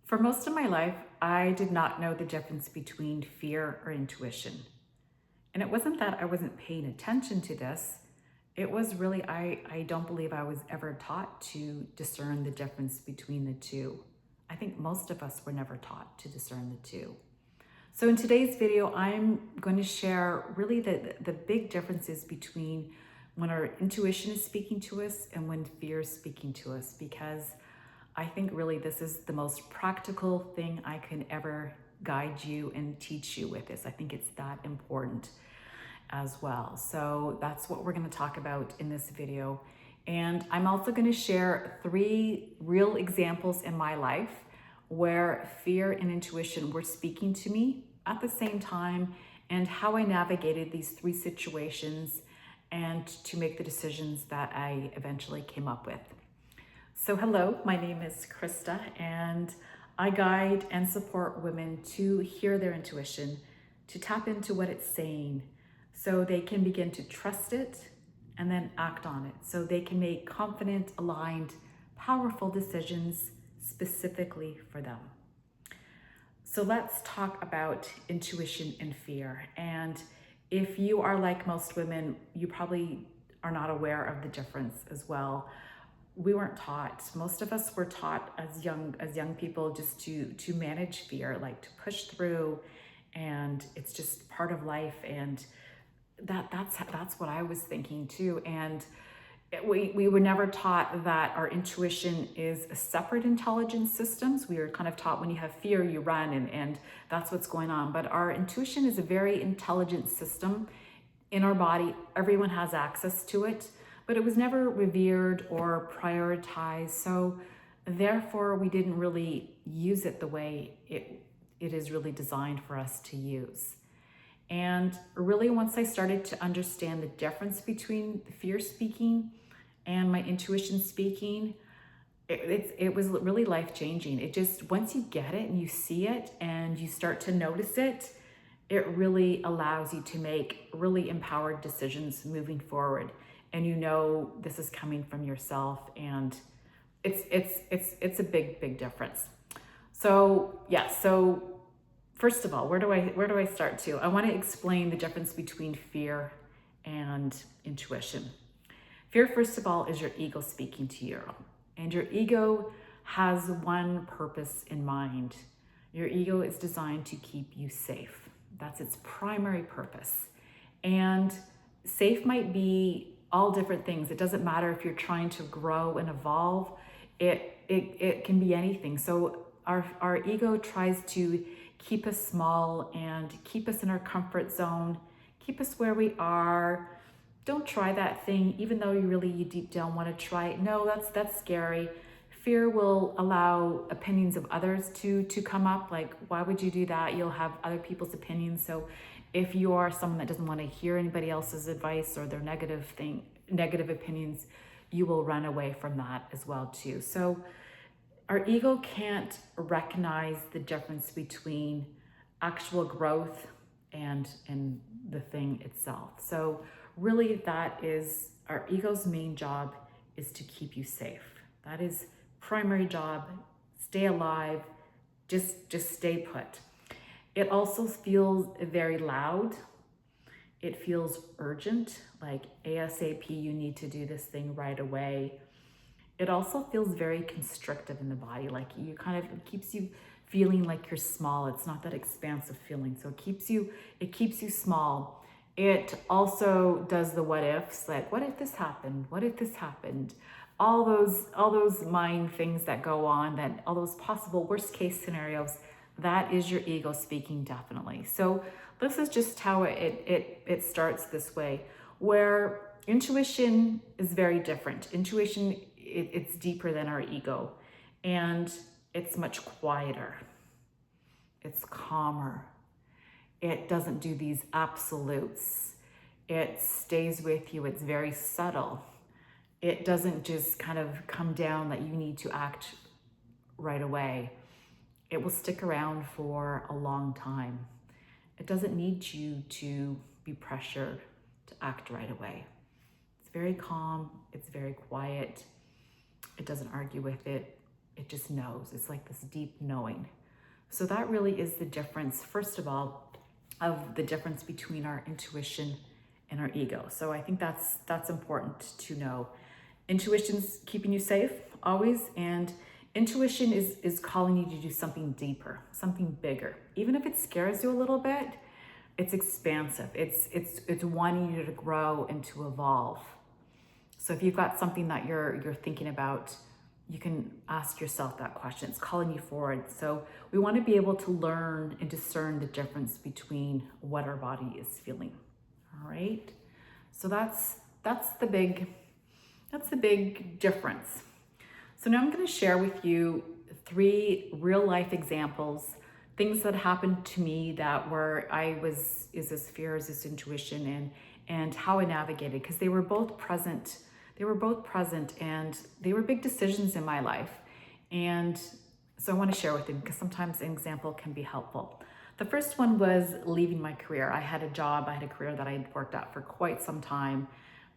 For most of my life, I did not know the difference between fear or intuition. And it wasn't that I wasn't paying attention to this. It was really, I don't believe I was ever taught to discern the difference between the two. I think most of us were never taught to discern the two. So in today's video, I'm going to share really the big differences between when our intuition is speaking to us and when fear is speaking to us, because I think really this is the most practical thing I can ever guide you and teach you with this. I think it's that important as well. So that's what we're going to talk about in this video. And I'm also going to share 3 real examples in my life where fear and intuition were speaking to me at the same time, and how I navigated these 3 situations and to make the decisions that I eventually came up with. So hello, my name is Krista, and I guide and support women to hear their intuition, to tap into what it's saying, so they can begin to trust it and then act on it, so they can make confident, aligned, powerful decisions specifically for them. So let's talk about intuition and fear. And if you are like most women, you probably are not aware of the difference as well. We weren't taught. Most of us were taught as young people just to manage fear, like to push through, and it's just part of life. And that's what I was thinking too. And we were never taught that our intuition is a separate intelligence systems. We were kind of taught when you have fear, you run, and that's what's going on. But our intuition is a very intelligent system in our body. Everyone has access to it, but it was never revered or prioritized. So therefore, we didn't really use it the way it is really designed for us to use. And really, once I started to understand the difference between fear speaking and my intuition speaking, it was really life-changing. It just, once you get it and you see it and you start to notice it, it really allows you to make really empowered decisions moving forward. And you know this is coming from yourself, and it's a big difference. So yeah, so first of all, where do I start to? I want to explain the difference between fear and intuition. Fear, first of all, is your ego speaking to you. And your ego has one purpose in mind. Your ego is designed to keep you safe. That's its primary purpose. And safe might be all different things. It doesn't matter if you're trying to grow and evolve. It can be anything. So our ego tries to keep us small and keep us in our comfort zone, keep us where we are. Don't try that thing, even though you deep down want to try it. No, that's scary. Fear will allow opinions of others to come up. Like, why would you do that? You'll have other people's opinions. So if you are someone that doesn't want to hear anybody else's advice or their negative opinions, you will run away from that as well too. So our ego can't recognize the difference between actual growth and the thing itself. So really, that is our ego's main job, is to keep you safe. That is primary job. Stay alive, just stay put. It also feels very loud. It feels urgent, like ASAP, you need to do this thing right away. It also feels very constrictive in the body, like it keeps you feeling like you're small. It's not that expansive feeling, so it keeps you small. It also does the what ifs, like what if this happened? What if this happened? All those mind things that go on, that all those possible worst case scenarios, that is your ego speaking, definitely. So this is just how it starts this way, where intuition is very different. Intuition, it's deeper than our ego, and it's much quieter. It's calmer. It doesn't do these absolutes. It stays with you. It's very subtle. It doesn't just kind of come down that you need to act right away. It will stick around for a long time. It doesn't need you to be pressured to act right away. It's very calm. It's very quiet. It doesn't argue with it. It just knows. It's like this deep knowing. So that really is the difference, first of all, of the difference between our intuition and our ego. So I think that's important to know. Intuition's keeping you safe always, and intuition is calling you to do something deeper, something bigger. Even if it scares you a little bit, it's expansive. It's wanting you to grow and to evolve. So if you've got something that you're thinking about, you can ask yourself that question. It's calling you forward. So we want to be able to learn and discern the difference between what our body is feeling. All right. So that's the big difference. So now I'm going to share with you 3 real life examples, things that happened to me that were is this fear, is this intuition, and how I navigated, because they were both present. They were both present, and they were big decisions in my life. And so I want to share with you, because sometimes an example can be helpful. The first one was leaving my career. I had a career that I had worked at for quite some time.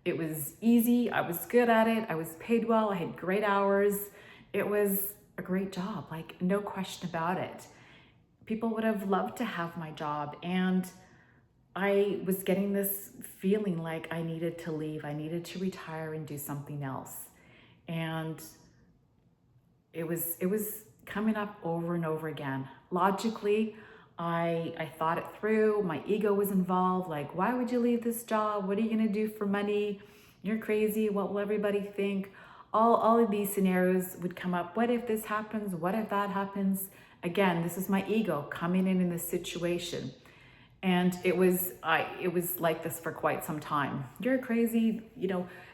It was easy. I was good at it. I was paid well. I had great hours. It was a great job, like no question about it. People would have loved to have my job, and I was getting this feeling like I needed to leave. I needed to retire and do something else. And it was coming up over and over again. Logically, I thought it through. My ego was involved. Like, why would you leave this job? What are you going to do for money? You're crazy. What will everybody think? All of these scenarios would come up. What if this happens? What if that happens? Again, this is my ego coming in this situation. And it was like this for quite some time. You're crazy,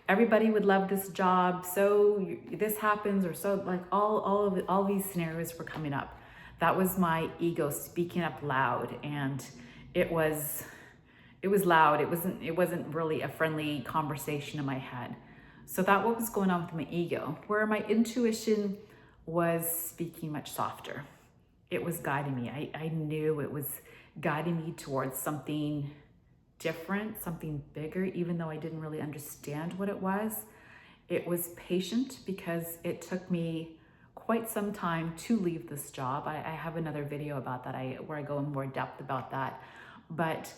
everybody would love this job. So this happens, or so, like all these scenarios were coming up. That was my ego speaking up loud, and it was loud. It wasn't really a friendly conversation in my head. So that what was going on with my ego, where my intuition was speaking much softer. It was guiding me. I knew it was guiding me towards something different, something bigger, even though I didn't really understand what it was. It was patient, because it took me quite some time to leave this job. I have another video about that, where I go in more depth about that. But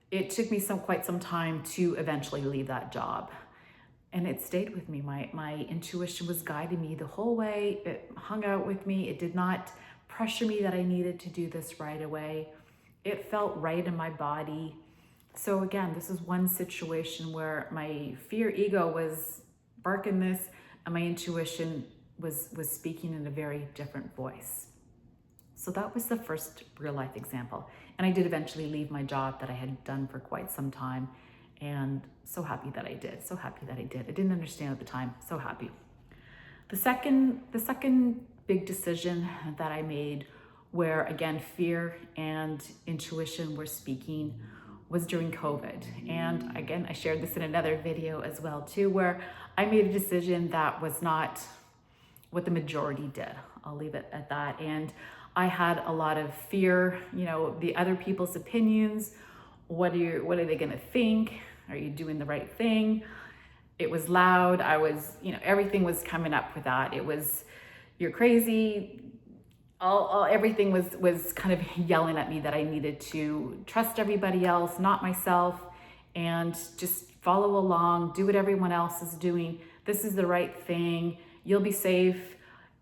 it took me quite some time to eventually leave that job. And it stayed with me. My intuition was guiding me the whole way. It hung out with me. It did not pressure me that I needed to do this right away. It felt right in my body. So again, this is one situation where my fear ego was barking this, and my intuition was speaking in a very different voice. So that was the first real life example. And I did eventually leave my job that I had done for quite some time. And so happy that I did. So happy that I did. I didn't understand at the time. So happy. The second big decision that I made, where again fear and intuition were speaking, was during COVID. And again, I shared this in another video as well too, where I made a decision that was not what the majority did. I'll leave it at that. And I had a lot of fear, the other people's opinions. What are they gonna think? Are you doing the right thing? It was loud. I was, everything was coming up with that. It was, you're crazy. Everything was kind of yelling at me that I needed to trust everybody else, not myself, and just follow along, do what everyone else is doing. This is the right thing. You'll be safe,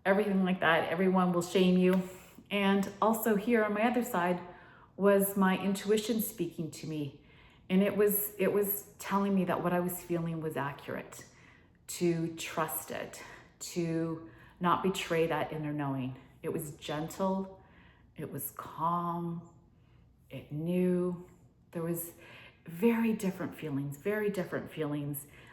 everything like that. Everyone will shame you. And also here on my other side was my intuition speaking to me. And it was telling me that what I was feeling was accurate, to trust it, to not betray that inner knowing. It was gentle, it was calm, it knew. There was very different feelings.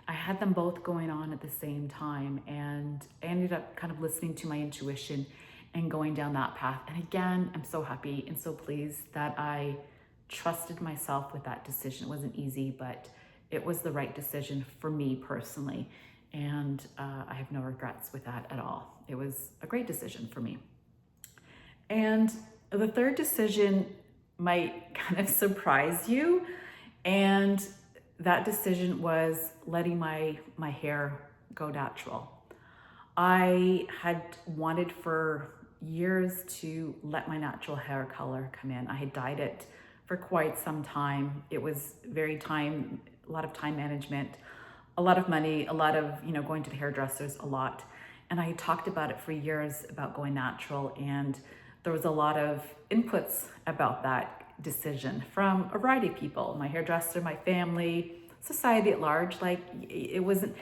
I had them both going on at the same time, and I ended up kind of listening to my intuition and going down that path. And again, I'm so happy and so pleased that I trusted myself with that decision. It wasn't easy, but it was the right decision for me personally. And I have no regrets with that at all. It was a great decision for me. And the third decision might kind of surprise you. And that decision was letting my hair go natural. I had wanted for years to let my natural hair color come in. I had dyed it for quite some time. It was a lot of time management, a lot of money, a lot of, going to the hairdressers a lot. And I had talked about it for years about going natural, and there was a lot of inputs about that decision from a variety of people, my hairdresser, my family, society at large. Like it wasn't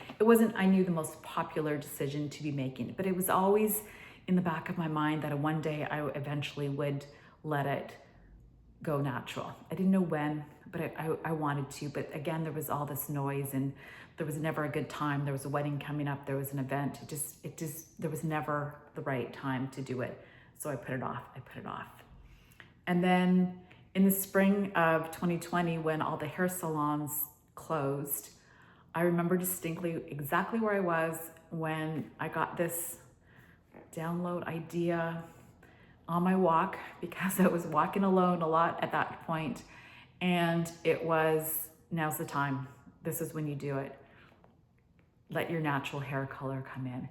I knew the most popular decision to be making, but it was always in the back of my mind that one day I eventually would let it go natural. I didn't know when, but I wanted to. But again, there was all this noise, and there was never a good time. There was a wedding coming up, there was an event. There was never the right time to do it. So I put it off. And then in the spring of 2020, when all the hair salons closed, I remember distinctly exactly where I was when I got this download idea on my walk, because I was walking alone a lot at that point. And it was, now's the time. This is when you do it. Let your natural hair color come in.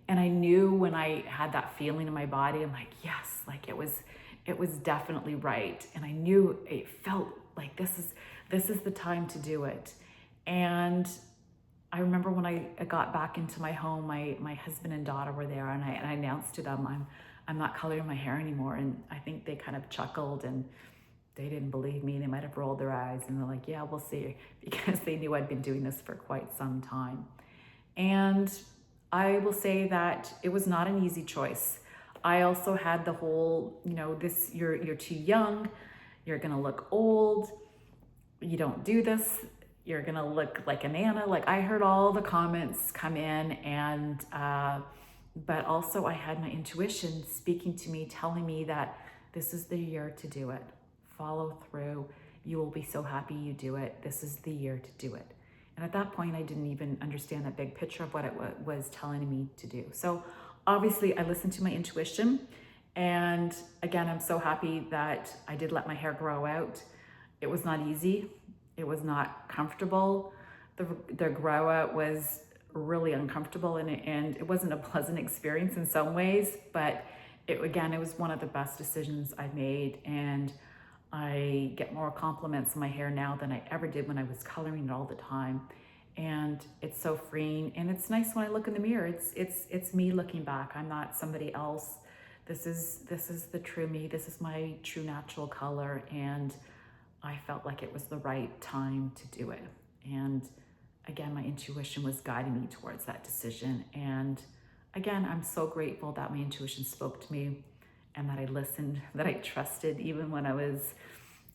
And I knew when I had that feeling in my body, I'm like, yes, like it was definitely right. And I knew it felt like this is the time to do it. And I remember when I got back into my home, my husband and daughter were there, and I announced to them, I'm not coloring my hair anymore. And I think they kind of chuckled, and they didn't believe me. They might have rolled their eyes, and they're like, yeah, we'll see, because they knew I'd been doing this for quite some time. And I will say that it was not an easy choice. I also had the whole, you're too young, you're gonna look old, you don't do this, you're gonna look like a nana. Like, I heard all the comments come in, and but also I had my intuition speaking to me, telling me that this is the year to do it. Follow through. You will be so happy you do it. This is the year to do it. And at that point, I didn't even understand that big picture of what it was telling me to do. So obviously I listened to my intuition. And again, I'm so happy that I did let my hair grow out. It was not easy. It was not comfortable. The grow out was really uncomfortable, and it wasn't a pleasant experience in some ways, but it was one of the best decisions I've made. And I get more compliments on my hair now than I ever did when I was coloring it all the time. And it's so freeing, and it's nice when I look in the mirror. It's me looking back. I'm not somebody else. This is the true me. This is my true natural color, and I felt like it was the right time to do it. And again, my intuition was guiding me towards that decision. And again, I'm so grateful that my intuition spoke to me, and that I listened, that I trusted, even when I was,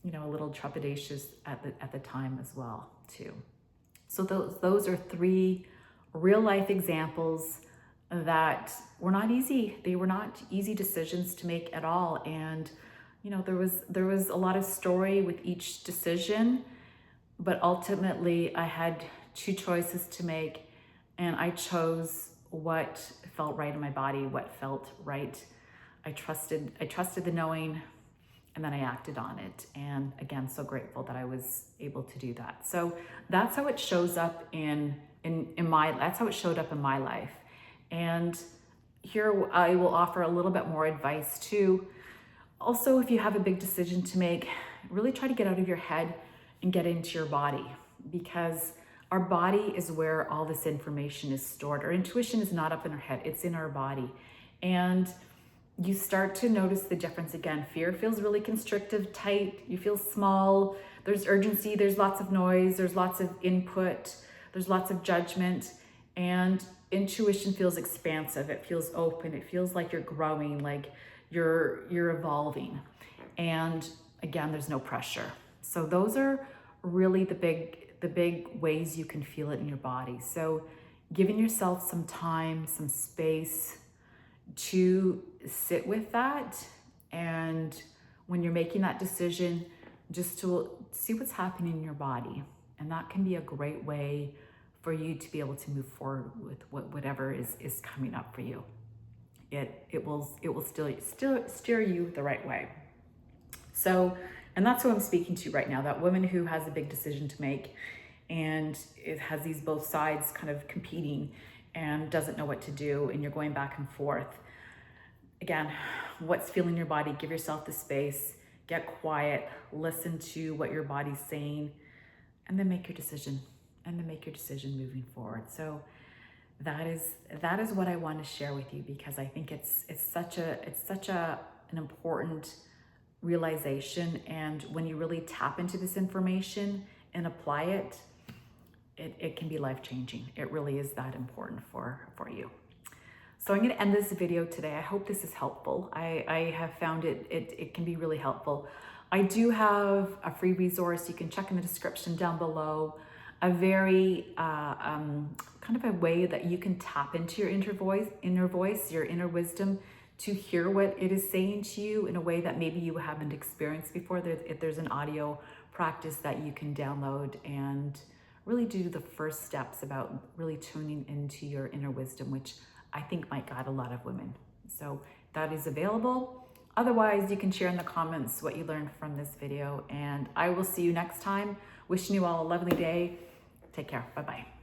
a little trepidatious at the time as well, too. So those are 3 real life examples that were not easy. They were not easy decisions to make at all. And, there was a lot of story with each decision, but ultimately I had 2 choices to make, and I chose what felt right in my body, what felt right. I trusted the knowing, and then I acted on it. And again, so grateful that I was able to do that. So that's how it shows up that's how it showed up in my life. And here I will offer a little bit more advice too. Also, if you have a big decision to make, really try to get out of your head and get into your body, because our body is where all this information is stored. Our intuition is not up in our head, it's in our body. And you start to notice the difference again. Fear feels really constrictive, tight, you feel small, there's urgency, there's lots of noise, there's lots of input, there's lots of judgment. And intuition feels expansive, it feels open, it feels like you're growing, like you're evolving. And again, there's no pressure. So those are really the big ways you can feel it in your body. So giving yourself some time, some space to sit with that, and when you're making that decision, just to see what's happening in your body. And that can be a great way for you to be able to move forward with whatever is coming up for you. It will still steer you the right way. So, and that's who I'm speaking to right now, that woman who has a big decision to make, and it has these both sides kind of competing. and doesn't know what to do, and you're going back and forth. Again, what's feeling your body? Give yourself the space, get quiet, listen to what your body's saying, and then make your decision. And then make your decision moving forward. So that is what I want to share with you, because I think it's such an important realization. And when you really tap into this information and apply it, it can be life-changing. It really is that important for you. So I'm going to end this video today. I hope this is helpful. I have found it can be really helpful. I do have a free resource you can check in the description down below, a very kind of a way that you can tap into your inner voice, your inner wisdom, to hear what it is saying to you in a way that maybe you haven't experienced before. There's an audio practice that you can download and really do the first steps about really tuning into your inner wisdom, which I think might guide a lot of women. So that is available. Otherwise, you can share in the comments what you learned from this video, and I will see you next time. Wishing you all a lovely day. Take care. Bye-bye.